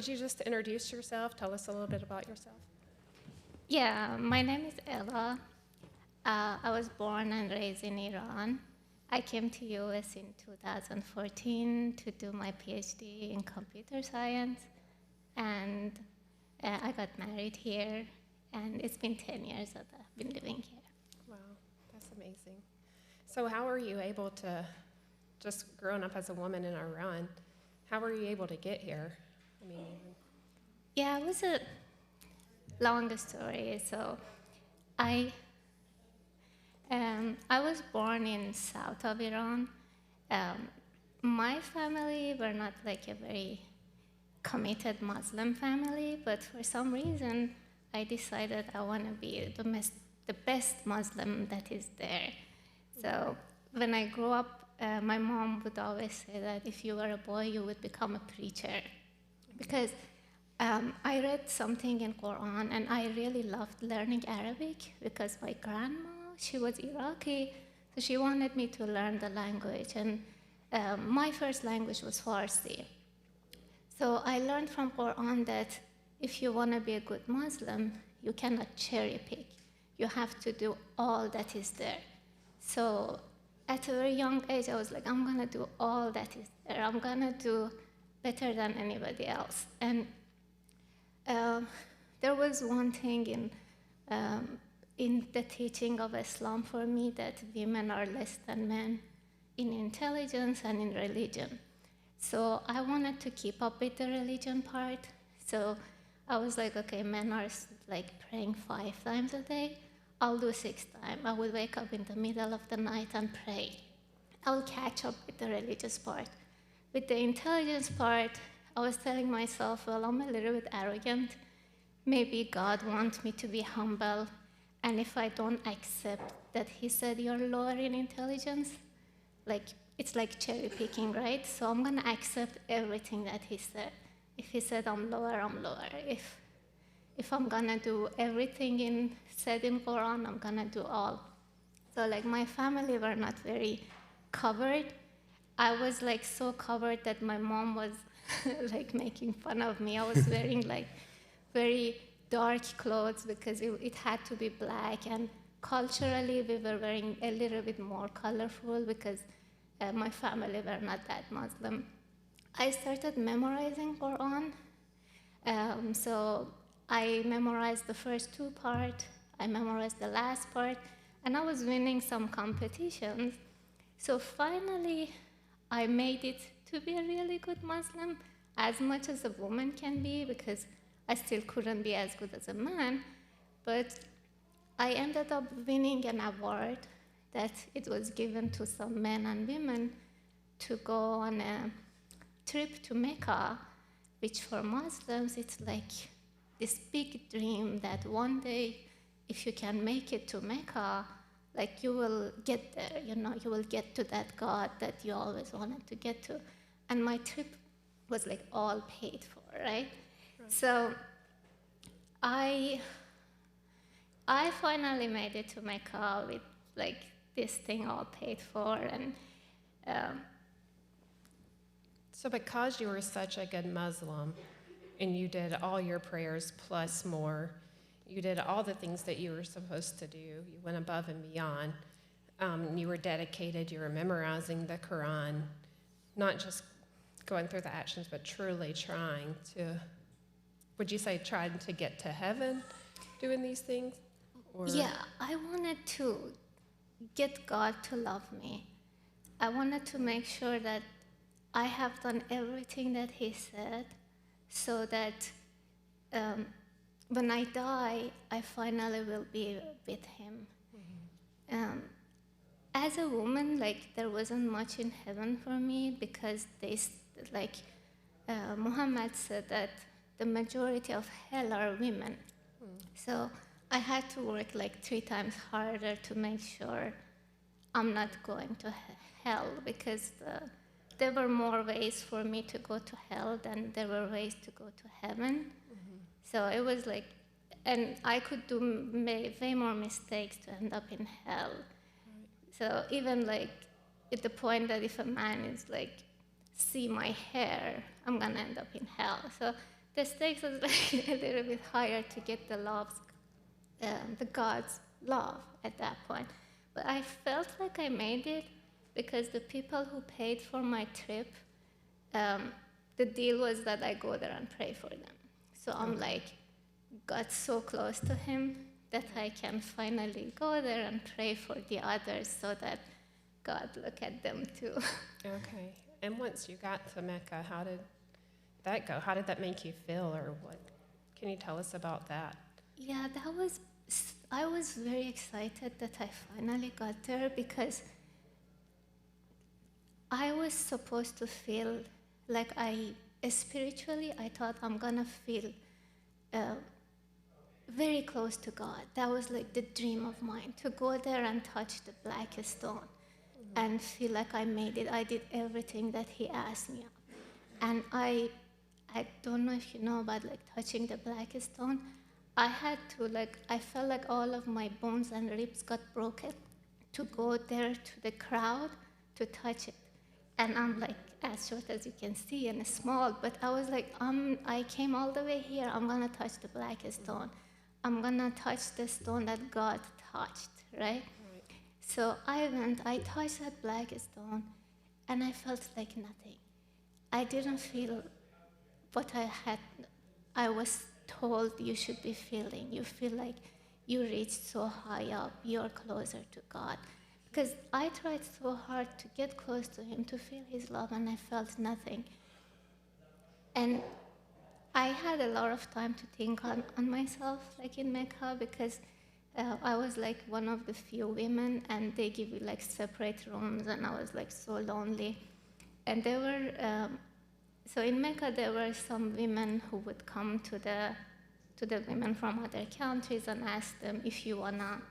Could you just introduce yourself? Tell us a little bit about yourself. Yeah, my name is Ella. I was born and raised in Iran. I came to US in 2014 to do my PhD in computer science, and I got married here, and it's been 10 years that I've been living here. Wow, that's amazing. So how were you able to, just growing up as a woman in Iran, how were you able to get here? I mean, Yeah, it was a long story. So I I was born in south of Iran. Um, my family were not like a very committed Muslim family, but for some reason, I decided I want to be the best Muslim that is there. So when I grew up, my mom would always say that if you were a boy, you would become a preacher, because I read something in Quran, and I really loved learning Arabic because my grandma, she was Iraqi, so she wanted me to learn the language, and my first language was Farsi. So I learned from Quran that if you want to be a good Muslim, you cannot cherry pick. You have to do all that is there. So at a very young age, I was like, I'm going to do all that is there. I'm going to do better than anybody else. And uh, there was one thing in the teaching of Islam for me, that women are less than men in intelligence and in religion. So I wanted to keep up with the religion part. So I was like, okay, men are like praying 5 times a day. I'll do 6 times. I will wake up in the middle of the night and pray. I'll catch up with the religious part. With the intelligence part, I was telling myself, well, I'm a little bit arrogant. Maybe God wants me to be humble. And if I don't accept that He said you're lower in intelligence, like it's like cherry picking, right? So I'm gonna accept everything that He said. If He said I'm lower, I'm lower. If I'm gonna do everything said in Quran, I'm gonna do all. So like my family were not very covered. I was like so covered that my mom was like making fun of me. I was wearing like very dark clothes because it had to be black, and culturally we were wearing a little bit more colorful because my family were not that Muslim. I started memorizing Quran. So I memorized the first 2 parts, I memorized the last part, and I was winning some competitions. So finally, I made it to be a really good Muslim, as much as a woman can be, because I still couldn't be as good as a man. But I ended up winning an award that it was given to some men and women to go on a trip to Mecca, which for Muslims, it's like this big dream that one day, if you can make it to Mecca, like you will get there, you will get to that God that you always wanted to get to. And my trip was like all paid for, right? So I finally made it to Mecca with like this thing all paid for, and um, so because you were such a good Muslim and you did all your prayers plus more, you did all the things that you were supposed to do, you went above and beyond, you were dedicated, you were memorizing the Quran, not just going through the actions, but truly trying to, would you say trying to get to heaven doing these things? Or? Yeah, I wanted to get God to love me. I wanted to make sure that I have done everything that He said, so that when I die, I finally will be with Him. As a woman, like there wasn't much in heaven for me, because Muhammad said that the majority of hell are women. So I had to work like 3 times harder to make sure I'm not going to hell, because there were more ways for me to go to hell than there were ways to go to heaven. So it was like, and I could do way more mistakes to end up in hell. So even like at the point that if a man is like, see my hair, I'm gonna end up in hell. So the stakes was like a little bit higher to get the God's love at that point. But I felt like I made it because the people who paid for my trip, the deal was that I go there and pray for them. So I'm like, got so close to him that I can finally go there and pray for the others so that God look at them too. Okay. And once you got to Mecca, how did that go? How did that make you feel, or what? Can you tell us about that? Yeah, I was very excited that I finally got there because I was supposed to feel like spiritually, I thought I'm gonna feel very close to God. That was like the dream of mine, to go there and touch the black stone and feel like I made it. I did everything that he asked me of. And I don't know if you know about like touching the black stone. I had to I felt like all of my bones and ribs got broken to go there to the crowd to touch it. And I'm like as short as you can see and small, but I was like, I came all the way here, I'm gonna touch the black stone. I'm gonna touch the stone that God touched, right? So I went, I touched that black stone, and I felt like nothing. I didn't feel what I was told you should be feeling. You feel like you reached so high up, you're closer to God. Because I tried so hard to get close to him, to feel his love, and I felt nothing. And I had a lot of time to think on myself, like in Mecca, because I was like one of the few women, and they give you like separate rooms, and I was like so lonely. And there were, so in Mecca, there were some women who would come to the women from other countries and ask them if you wanna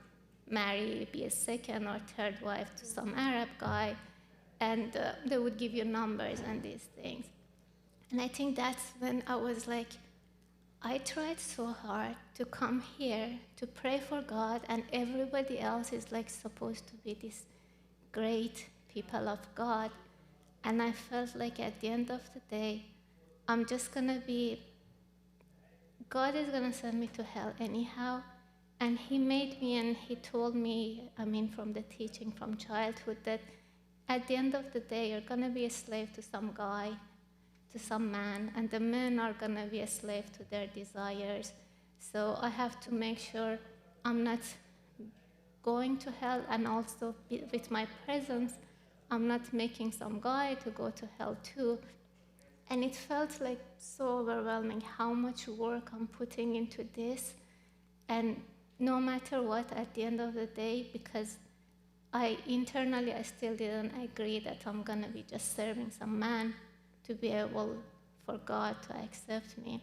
marry, be a second or third wife to some Arab guy, and they would give you numbers and these things. And I think that's when I was like, I tried so hard to come here to pray for God, and everybody else is like supposed to be these great people of God. And I felt like at the end of the day, I'm just gonna God is gonna send me to hell anyhow. And he made me, and he told me, from the teaching from childhood, that at the end of the day, you're gonna be a slave to some guy, to some man, and the men are gonna be a slave to their desires. So I have to make sure I'm not going to hell, and also with my presence, I'm not making some guy to go to hell too. And it felt like so overwhelming how much work I'm putting into this. And no matter what, at the end of the day, because I still didn't agree that I'm gonna be just serving some man to be able for God to accept me.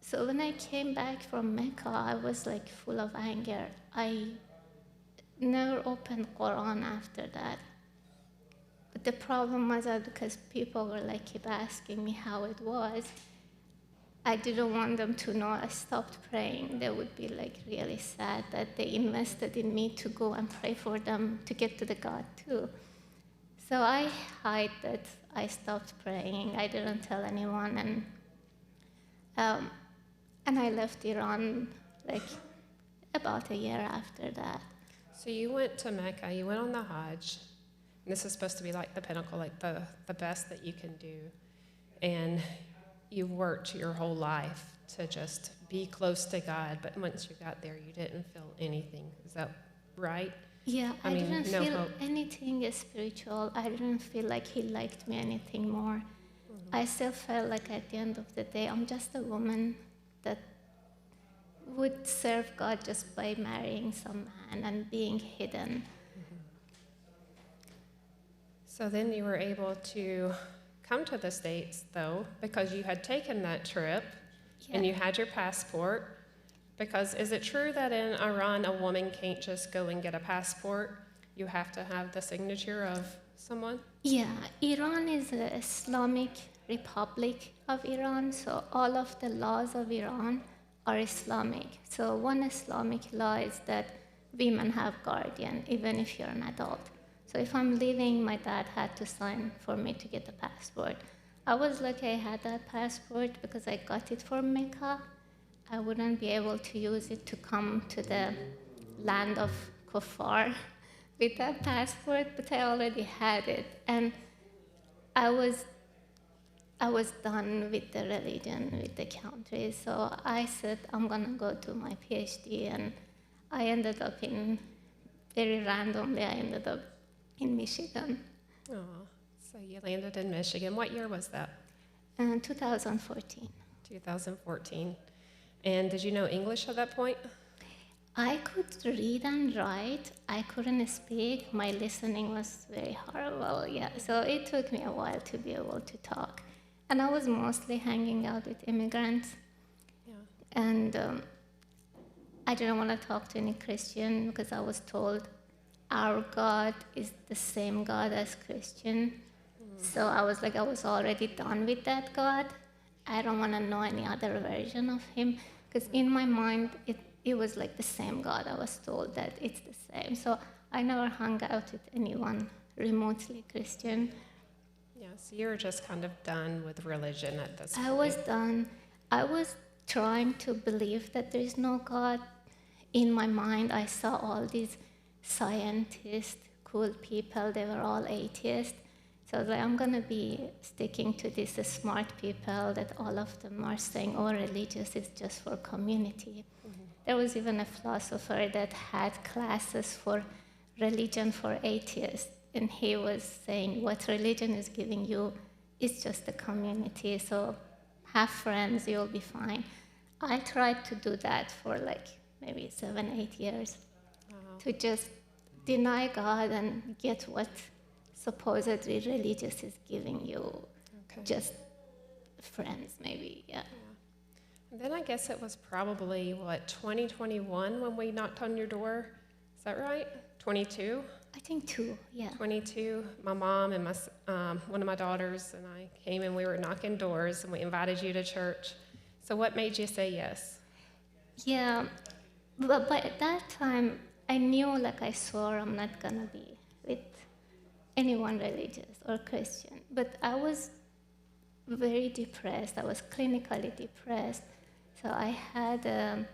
So when I came back from Mecca, I was like full of anger. I never opened Quran after that. But the problem was that because people were like keep asking me how it was, I didn't want them to know I stopped praying. They would be like really sad that they invested in me to go and pray for them to get to the God too. So I hid that I stopped praying. I didn't tell anyone, and I left Iran like about a year after that. So you went to Mecca, you went on the Hajj, and this is supposed to be like the pinnacle, like the best that you can do. And you worked your whole life to just be close to God, but once you got there, you didn't feel anything. Is that right? Yeah, I didn't no feel hope. anything spiritual. I didn't feel like he liked me anything more. Mm-hmm. I still felt like at the end of the day, I'm just a woman that would serve God just by marrying some man and being hidden. Mm-hmm. So then you were able to come to the States, though, because you had taken that trip, and you had your passport. Because is it true that in Iran a woman can't just go and get a passport? You have to have the signature of someone? Yeah, Iran is an Islamic Republic of Iran, so all of the laws of Iran are Islamic. So one Islamic law is that women have guardian, even if you're an adult. So if I'm leaving, my dad had to sign for me to get a passport. I was lucky I had that passport because I got it for Mecca. I wouldn't be able to use it to come to the land of Kuffar with that passport, but I already had it. And I was I was done with the religion, with the country. So I said, I'm going to go do my PhD. And I ended up very randomly, I ended up in Michigan Oh, so you landed in Michigan. What year was that? in 2014. 2014. And did you know English at that point? I could read and write. I couldn't speak. My listening was very horrible. Yeah, so it took me a while to be able to talk. And I was mostly hanging out with immigrants. Yeah. And I didn't want to talk to any Christian because I was told our God is the same God as Christian. So I was already done with that God. I don't want to know any other version of him because in my mind, it was like the same God. I was told that it's the same. So I never hung out with anyone remotely Christian. Yeah, so you were just kind of done with religion at this point. I was done. I was trying to believe that there is no God. In my mind, I saw all these scientists, cool people. They were all atheists. So I was like, I'm going to be sticking to these smart people that all of them are saying, oh, religious is just for community. Mm-hmm. There was even a philosopher that had classes for religion for atheists. And he was saying, what religion is giving you is just a community. So have friends, you'll be fine. I tried to do that for maybe 7-8 years. Wow. To just deny God and get what supposedly religious is giving you. Okay. Just friends, maybe, yeah. And then I guess it was probably, 2021 when we knocked on your door? Is that right? 22? I think 2, yeah. 22. My mom and one of my daughters and I came and we were knocking doors and we invited you to church. So what made you say yes? Yeah, but by that time, I knew, I swore I'm not going to be with anyone religious or Christian. But I was very depressed. I was clinically depressed. So I had a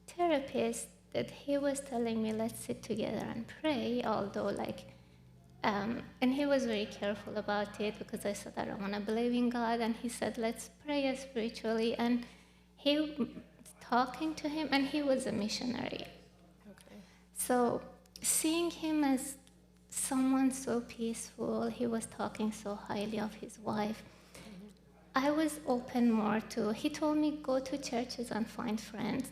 therapist that he was telling me, let's sit together and pray, although and he was very careful about it because I said, I don't want to believe in God. And he said, let's pray spiritually. And talking to him, and he was a missionary. Okay. So seeing him as someone so peaceful, he was talking so highly of his wife. Mm-hmm. I was open more to, he told me go to churches and find friends.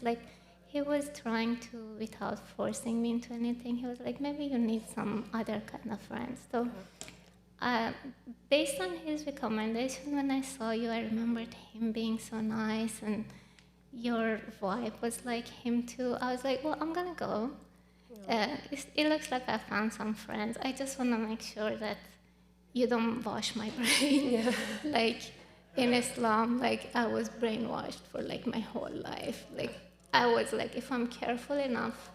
He was trying to, without forcing me into anything, he was like, maybe you need some other kind of friends. So based on his recommendation, when I saw you, I remembered him being so nice and your vibe was like him too. I was like, well, I'm going to go. Yeah. It looks like I found some friends. I just want to make sure that you don't wash my brain. Yeah. In Islam, I was brainwashed for my whole life. I was if I'm careful enough,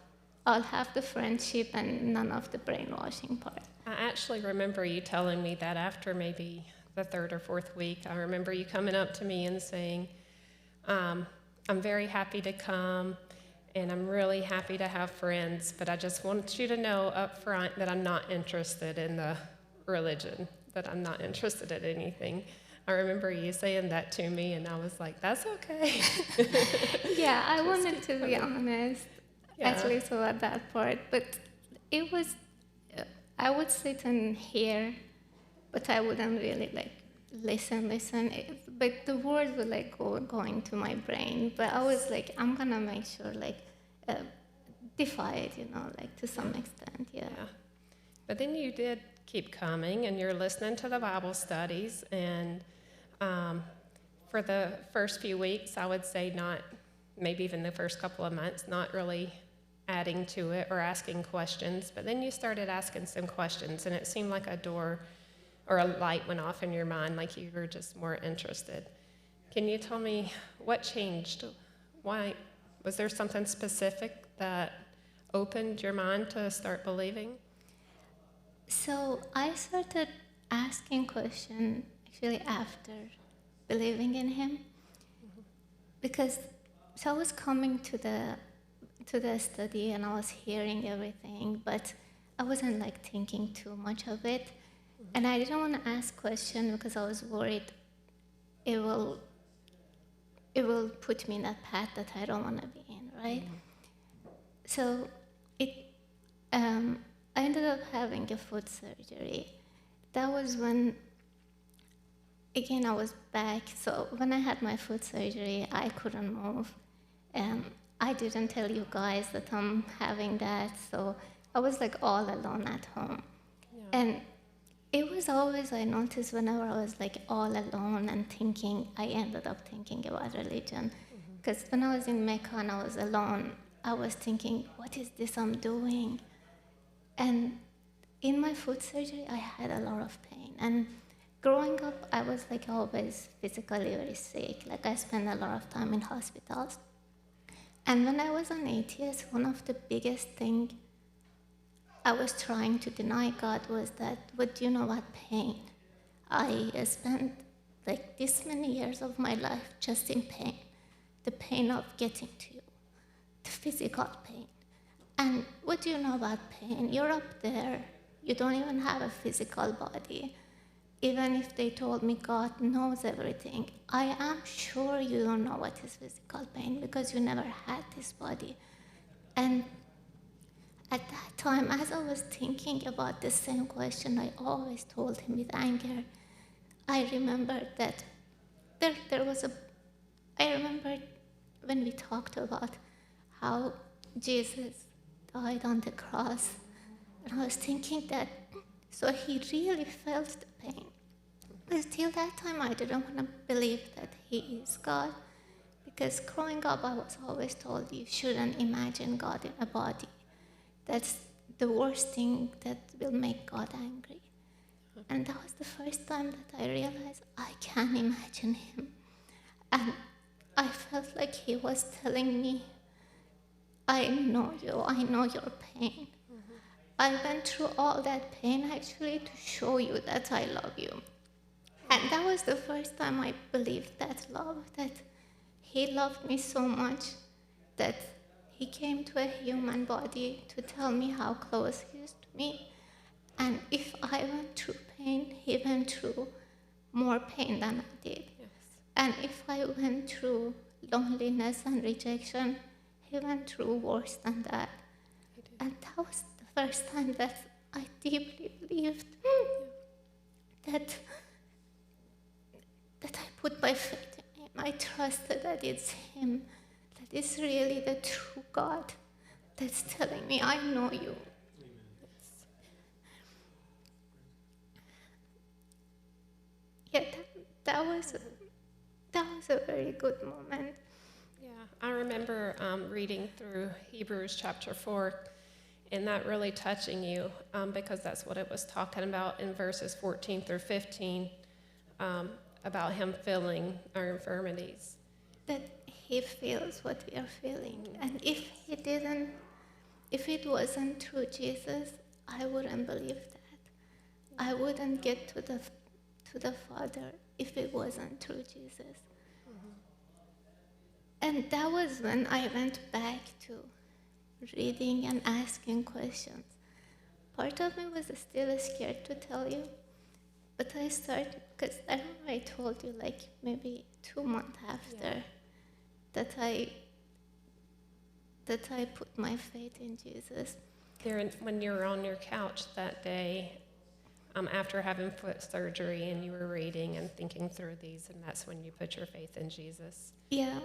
I'll have the friendship and none of the brainwashing part. I actually remember you telling me that after maybe the 3rd or 4th week. I remember you coming up to me and saying, I'm very happy to come, and I'm really happy to have friends, but I just want you to know up front that I'm not interested in the religion, that I'm not interested in anything. I remember you saying that to me, and I was like, that's okay. Yeah, I wanted to be honest, at least about that part. But it was, I would sit and hear, but I wouldn't really listen. But the words were going to my brain. But I was I'm going to make sure, defy it, to some extent, yeah. But then you did keep coming, and you're listening to the Bible studies, and for the first few weeks, I would say not, maybe even the first couple of months, not really adding to it or asking questions, but then you started asking some questions, and it seemed like a door or a light went off in your mind, like you were just more interested. Can you tell me what changed? Why? Was there something specific that opened your mind to start believing? So I started asking questions actually after believing in him. Because so I was coming to the study and I was hearing everything, but I wasn't like thinking too much of it. And I didn't want to ask questions because I was worried it will put me in a path that I don't want to be in, right? So I ended up having a foot surgery. That was when, again, I was back. So when I had my foot surgery, I couldn't move. I didn't tell you guys that I'm having that, so I was like all alone at home. Yeah. And it was always, I noticed whenever I was like all alone and thinking, I ended up thinking about religion. Because when I was in Mecca and I was alone, I was thinking, what is this I'm doing? And in my foot surgery, I had a lot of pain. And growing up, I was like always physically very sick. Like I spent a lot of time in hospitals. And when I was an atheist, one of the biggest things I was trying to deny God was that, what do you know about pain? I spent like this many years of my life just in pain. The pain of getting to you, the physical pain. And what do you know about pain? You're up there. You don't even have a physical body. Even if they told me God knows everything, I am sure you don't know what is physical pain because you never had this body. And at that time, as I was thinking about the same question I always told him with anger, I remembered that I remembered when we talked about how Jesus died on the cross. And I was thinking that, so he really felt the pain. But till that time, I didn't want to believe that he is God. Because growing up, I was always told you shouldn't imagine God in a body. That's the worst thing that will make God angry. And that was the first time that I realized I can imagine him. And I felt like he was telling me, I know you, I know your pain. I went through all that pain actually to show you that I love you. And that was the first time I believed that love, that he loved me so much that he came to a human body to tell me how close he is to me. And if I went through pain, he went through more pain than I did. Yes. And if I went through loneliness and rejection, he went through worse than that. And that was the first time that I deeply believed that I put my faith in him. I trusted that it's him, that it's really the true God that's telling me, I know you. Yeah, that was a very good moment. Yeah, I remember reading through Hebrews chapter 4, and that really touching you because that's what it was talking about in verses 14 through 15 about him feeling our infirmities. That he feels what we are feeling. And if it wasn't through Jesus, I wouldn't believe that. I wouldn't get to the Father if it wasn't through Jesus. And that was when I went back to reading and asking questions. Part of me was still scared to tell you, but I started, because I remember I told you like maybe 2 months after that I put my faith in Jesus. When you were on your couch that day, after having foot surgery, and you were reading and thinking through these, and that's when you put your faith in Jesus. Yeah,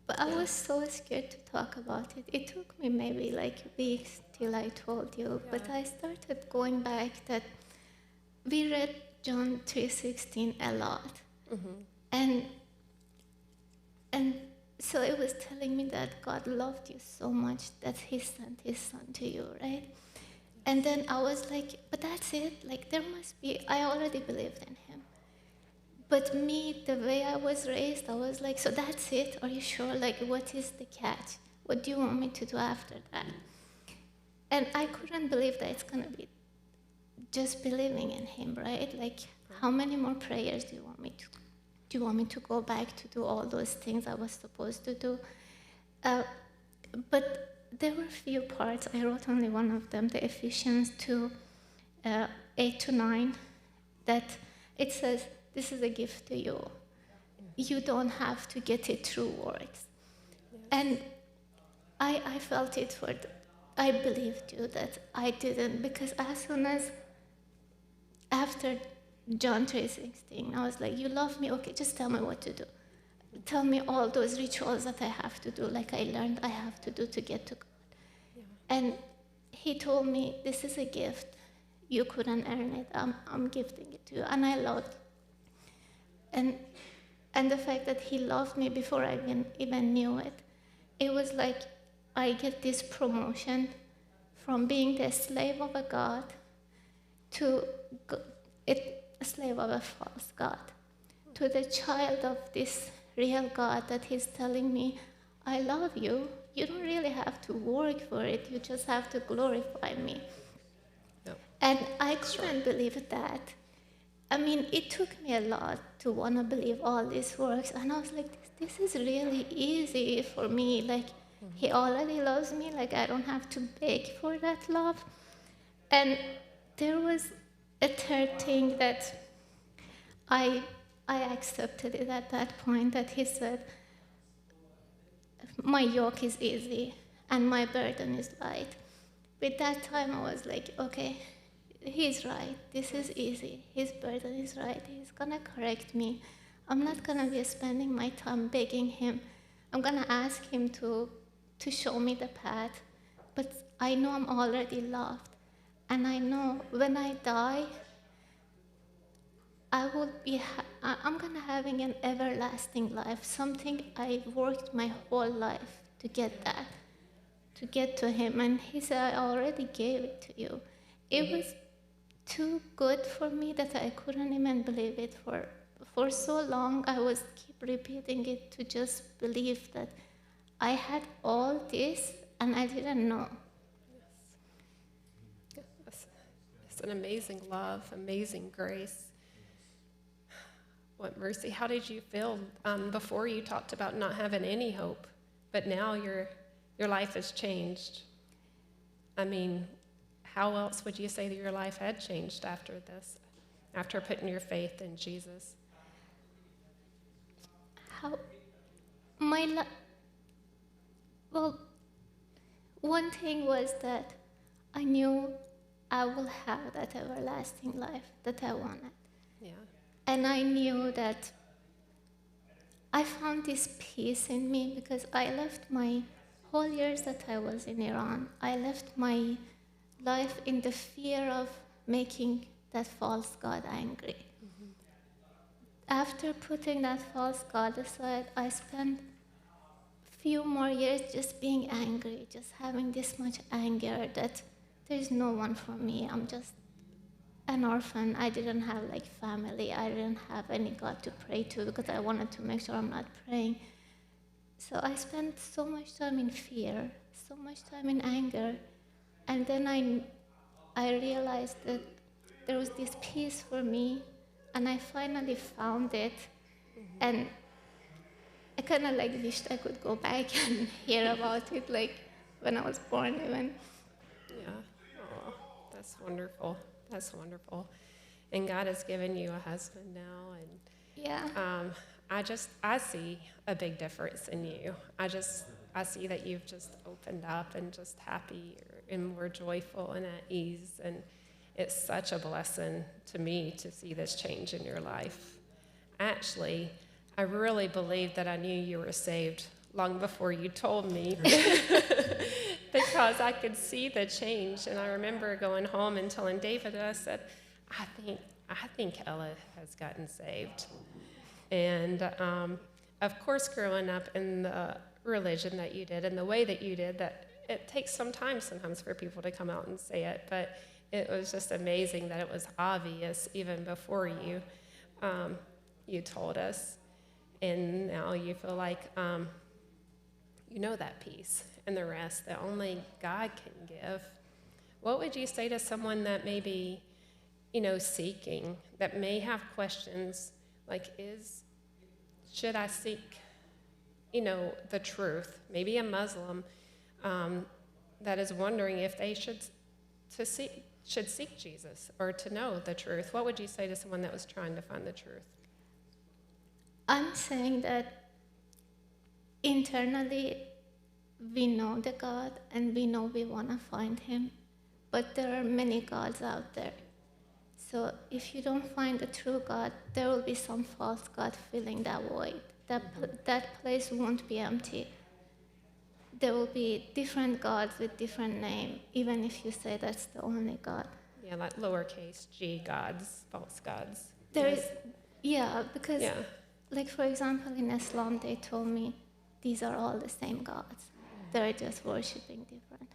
but I was so scared to talk about it. It took me maybe like weeks till I told you, but I started going back that we read John 3:16 a lot. And so it was telling me that God loved you so much that he sent his son to you, right? And then I was like, but that's it. Like there must be, I already believed in him. But me, the way I was raised, I was like, so that's it? Are you sure? Like, what is the catch? What do you want me to do after that? And I couldn't believe that it's going to be just believing in him, right? Like, How many more prayers do you want me to? Do you want me to go back to do all those things I was supposed to do? But there were few parts. I wrote only one of them, the Ephesians 2, 8 to 9, that it says, this is a gift to you. You don't have to get it through works. And I felt it I believed you that I didn't, because as soon as, after John 3:16, I was like, you love me, okay, just tell me what to do. Tell me all those rituals that I have to do, like I learned I have to do to get to God. Yeah. And he told me, this is a gift. You couldn't earn it. I'm gifting it to you. And I loved it. And the fact that he loved me before I even knew it, it was like I get this promotion from being the slave of a God to a slave of a false God, to the child of this real God that he's telling me, I love you. You don't really have to work for it. You just have to glorify me. Yep. And I couldn't believe that. I mean, it took me a lot to want to believe all this works. And I was like, this is really easy for me. Like, he already loves me. Like, I don't have to beg for that love. And there was a third thing that I accepted it at that point, that he said, my yoke is easy and my burden is light. With that time, I was like, okay, he's right. This is easy. His burden is right. He's going to correct me. I'm not going to be spending my time begging him. I'm going to ask him to show me the path. But I know I'm already loved. And I know when I die, I'm going to having an everlasting life, something I worked my whole life to get that, to get to him. And he said, I already gave it to you. It was too good for me that I couldn't even believe it. For so long, I was keep repeating it to just believe that I had all this and I didn't know. Yes. It's an amazing love, amazing grace. What mercy. How did you feel before? You talked about not having any hope, but now your life has changed. I mean, how else would you say that your life had changed after this, after putting your faith in Jesus? Well, one thing was that I knew I will have that everlasting life that I wanted. Yeah. And I knew that I found this peace in me because I left my whole years that I was in Iran. I left my life in the fear of making that false God angry. Mm-hmm. After putting that false God aside, I spent a few more years just being angry, just having this much anger that there's no one for me. I'm just an orphan. I didn't have family. I didn't have any God to pray to because I wanted to make sure I'm not praying. So I spent so much time in fear, so much time in anger. And then I realized that there was this peace for me, and I finally found it. Mm-hmm. And I kind of wished I could go back and hear about it, when I was born even. Yeah. Oh, that's wonderful. That's wonderful. And God has given you a husband now, and yeah. I see a big difference in you. I see that you've just opened up and just happy and more joyful and at ease, and it's such a blessing to me to see this change in your life. Actually, I really believe that I knew you were saved long before you told me because I could see the change. And I remember going home and telling David, I said, I think Ella has gotten saved. And of course, growing up in the religion that you did and the way that you did, that it takes some time sometimes for people to come out and say it, but it was just amazing that it was obvious even before you told us. And now you feel like you know that peace and the rest that only God can give. What would you say to someone that maybe seeking, that may have questions like, should I seek, the truth? Maybe a Muslim that is wondering if they should seek Jesus or to know the truth. What would you say to someone that was trying to find the truth? I'm saying that internally we know the God and we know we want to find him, but there are many gods out there. So if you don't find the true God, there will be some false God filling that void. That place won't be empty. There will be different gods with different names, even if you say that's the only God. Yeah, like lowercase g gods, false gods. There is, because, Yeah. like for example, in Islam, they told me these are all the same gods. They're just worshiping different.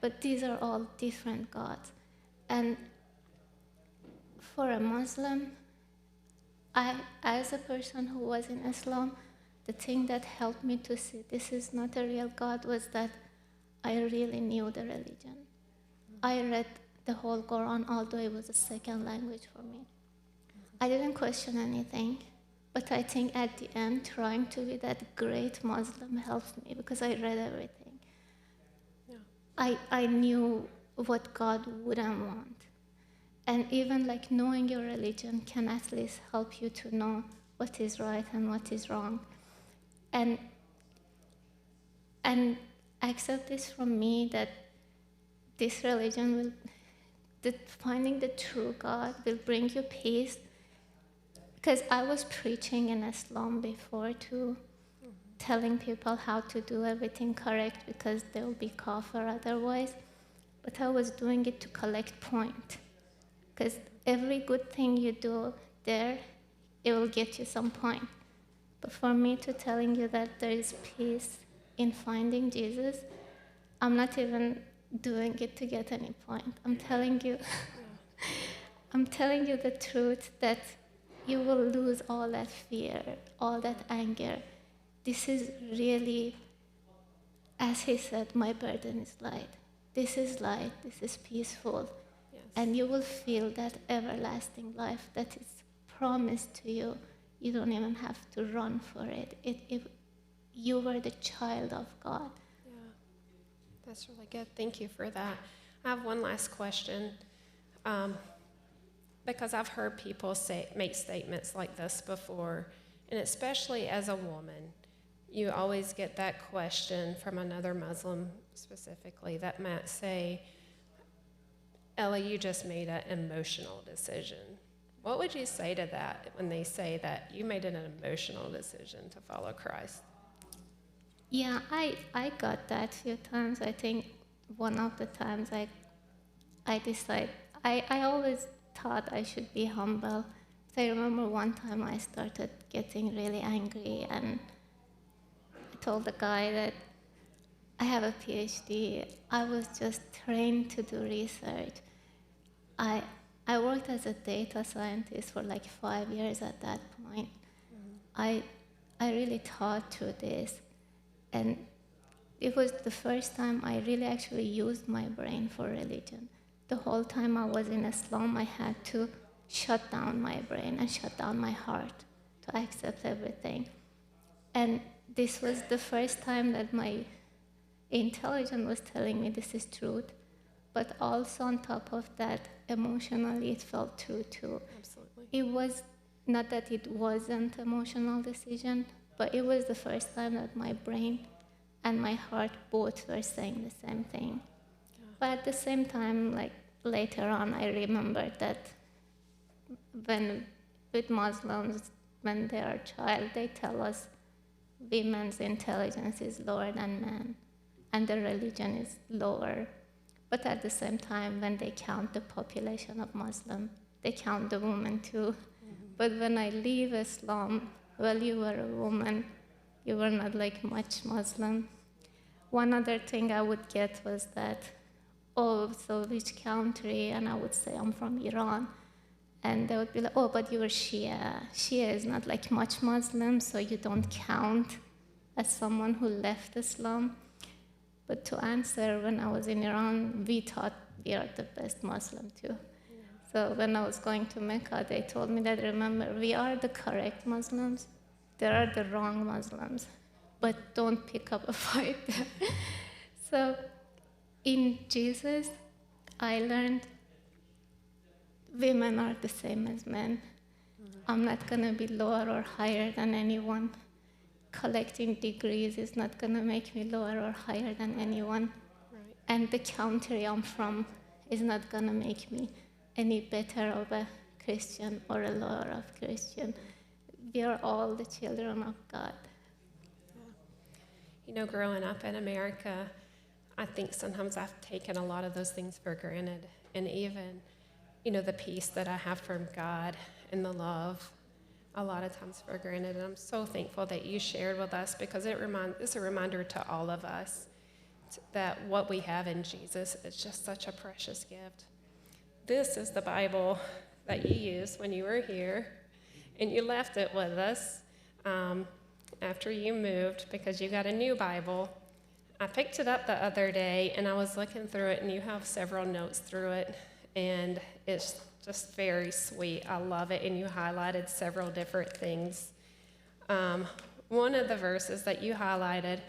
But these are all different gods. And for a Muslim, as a person who was in Islam, the thing that helped me to see this is not a real God was that I really knew the religion. I read the whole Quran, although it was a second language for me. I didn't question anything, but I think at the end, trying to be that great Muslim helped me because I read everything. Yeah. I knew what God wouldn't want. And even like knowing your religion can at least help you to know what is right and what is wrong. And accept this from me that this religion finding the true God will bring you peace. Because I was preaching in Islam before too, telling people how to do everything correct because they will be kafir otherwise. But I was doing it to collect points. Because every good thing you do there, it will get you some point. But for me to telling you that there is peace in finding Jesus, I'm not even doing it to get any point. I'm telling you, I'm telling you the truth that you will lose all that fear, all that anger. This is really, as he said, my burden is light. This is light, this is peaceful. Yes. And you will feel that everlasting life that is promised to you. You don't even have to run for it. You were the child of God. Yeah, that's really good. Thank you for that. I have one last question. Because I've heard people make statements like this before, and especially as a woman, you always get that question from another Muslim specifically that might say, Ella, you just made an emotional decision. What would you say to that when they say that you made an emotional decision to follow Christ? Yeah, I got that a few times. I think one of the times I decided, I always thought I should be humble. So I remember one time I started getting really angry and I told the guy that I have a PhD. I was just trained to do research. I worked as a data scientist for like 5 years at that point. I really thought through this. And it was the first time I really actually used my brain for religion. The whole time I was in Islam, I had to shut down my brain and shut down my heart to accept everything. And this was the first time that my intelligence was telling me this is truth. But also on top of that, emotionally, it felt true too. Absolutely. It was not that it wasn't an emotional decision, but it was the first time that my brain and my heart both were saying the same thing. Yeah. But at the same time, like later on, I remembered that with Muslims, when they are a child, they tell us women's intelligence is lower than men, and the religion is lower. But at the same time, when they count the population of Muslim, they count the women too. But when I leave Islam, well, you were a woman, you were not like much Muslim. One other thing I would get was that, oh, so which country? And I would say, I'm from Iran. And they would be like, oh, but you were Shia. Shia is not like much Muslim, so you don't count as someone who left Islam. But to answer, when I was in Iran, we thought we are the best Muslim too. Yeah. So when I was going to Mecca, they told me that, remember, we are the correct Muslims. There are the wrong Muslims, but don't pick up a fight. So in Jesus, I learned women are the same as men. I'm not going to be lower or higher than anyone. Collecting degrees is not going to make me lower or higher than anyone. Right. And the country I'm from is not going to make me any better of a Christian or a lower of Christian. We are all the children of God. You know, growing up in America, I think sometimes I've taken a lot of those things for granted. And even, you know, the peace that I have from God and the love, a lot of times for granted. And I'm so thankful that you shared with us, because it's a reminder to all of us that what we have in Jesus is just such a precious gift. This is the Bible that you used when you were here, and you left it with us after you moved because you got a new Bible. I picked it up the other day, and I was looking through it, and you have several notes through it, and it's just very sweet. I love it, and you highlighted several different things. One of the verses that you highlighted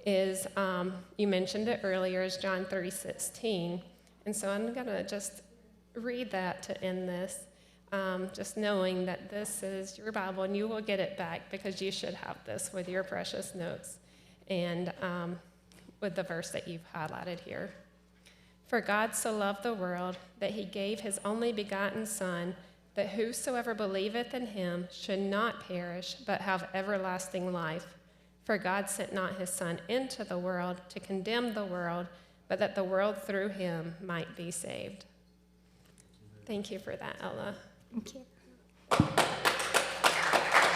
is, you mentioned it earlier, is John 3:16, and so I'm going to just read that to end this, just knowing that this is your Bible, and you will get it back because you should have this with your precious notes and with the verse that you've highlighted here. For God so loved the world that he gave his only begotten Son, that whosoever believeth in him should not perish, but have everlasting life. For God sent not his Son into the world to condemn the world, but that the world through him might be saved. Thank you for that, Ella. Thank you.